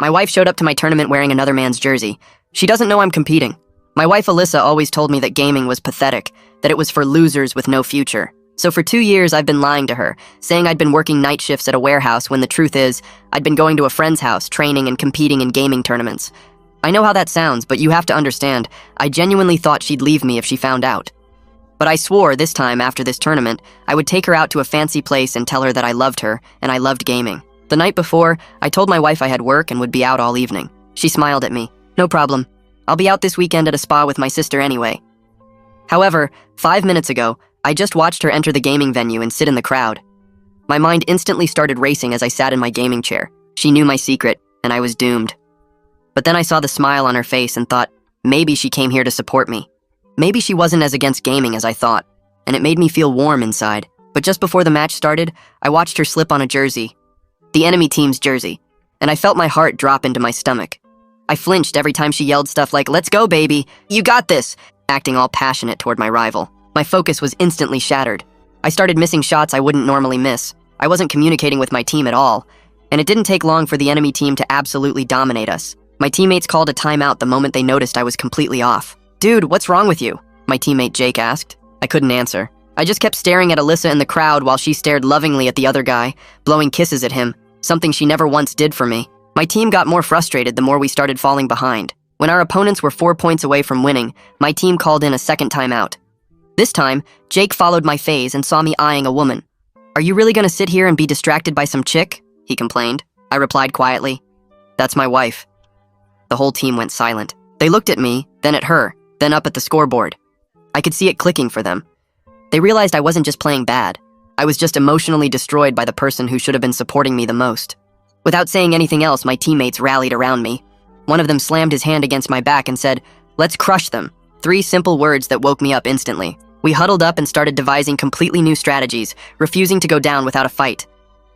My wife showed up to my tournament wearing another man's jersey. She doesn't know I'm competing. My wife Alyssa always told me that gaming was pathetic, that it was for losers with no future. So for 2 years I've been lying to her, saying I'd been working night shifts at a warehouse when the truth is, I'd been going to a friend's house, training and competing in gaming tournaments. I know how that sounds, but you have to understand, I genuinely thought she'd leave me if she found out. But I swore this time after this tournament, I would take her out to a fancy place and tell her that I loved her and I loved gaming. The night before, I told my wife I had work and would be out all evening. She smiled at me. No problem. I'll be out this weekend at a spa with my sister anyway. However, 5 minutes ago, I just watched her enter the gaming venue and sit in the crowd. My mind instantly started racing as I sat in my gaming chair. She knew my secret, and I was doomed. But then I saw the smile on her face and thought, maybe she came here to support me. Maybe she wasn't as against gaming as I thought, and it made me feel warm inside. But just before the match started, I watched her slip on a jersey. The enemy team's jersey, and I felt my heart drop into my stomach. I flinched every time she yelled stuff like, "Let's go, baby! You got this!" acting all passionate toward my rival. My focus was instantly shattered. I started missing shots I wouldn't normally miss. I wasn't communicating with my team at all, and it didn't take long for the enemy team to absolutely dominate us. My teammates called a timeout the moment they noticed I was completely off. "Dude, what's wrong with you?" my teammate Jake asked. I couldn't answer. I just kept staring at Alyssa in the crowd while she stared lovingly at the other guy, blowing kisses at him, something she never once did for me. My team got more frustrated the more we started falling behind. When our opponents were 4 points away from winning, my team called in a second timeout. This time, Jake followed my phase and saw me eyeing a woman. "Are you really gonna sit here and be distracted by some chick?" he complained. I replied quietly, "That's my wife." The whole team went silent. They looked at me, then at her, then up at the scoreboard. I could see it clicking for them. They realized I wasn't just playing bad. I was just emotionally destroyed by the person who should have been supporting me the most. Without saying anything else, my teammates rallied around me. One of them slammed his hand against my back and said, "Let's crush them." 3 simple words that woke me up instantly. We huddled up and started devising completely new strategies, refusing to go down without a fight.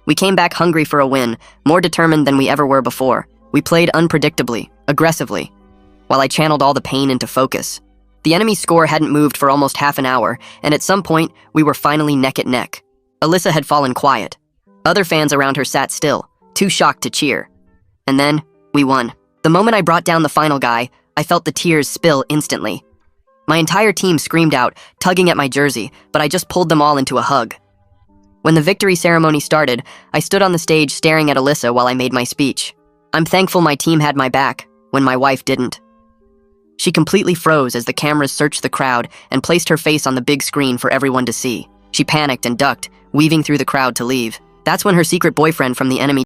We came back hungry for a win, more determined than we ever were before. We played unpredictably, aggressively, while I channeled all the pain into focus. The enemy's score hadn't moved for almost half an hour, and at some point, we were finally neck at neck. Alyssa had fallen quiet. Other fans around her sat still, too shocked to cheer. And then, we won. The moment I brought down the final guy, I felt the tears spill instantly. My entire team screamed out, tugging at my jersey, but I just pulled them all into a hug. When the victory ceremony started, I stood on the stage staring at Alyssa while I made my speech. I'm thankful my team had my back, when my wife didn't. She completely froze as the cameras searched the crowd and placed her face on the big screen for everyone to see. She panicked and ducked, weaving through the crowd to leave. That's when her secret boyfriend from the enemy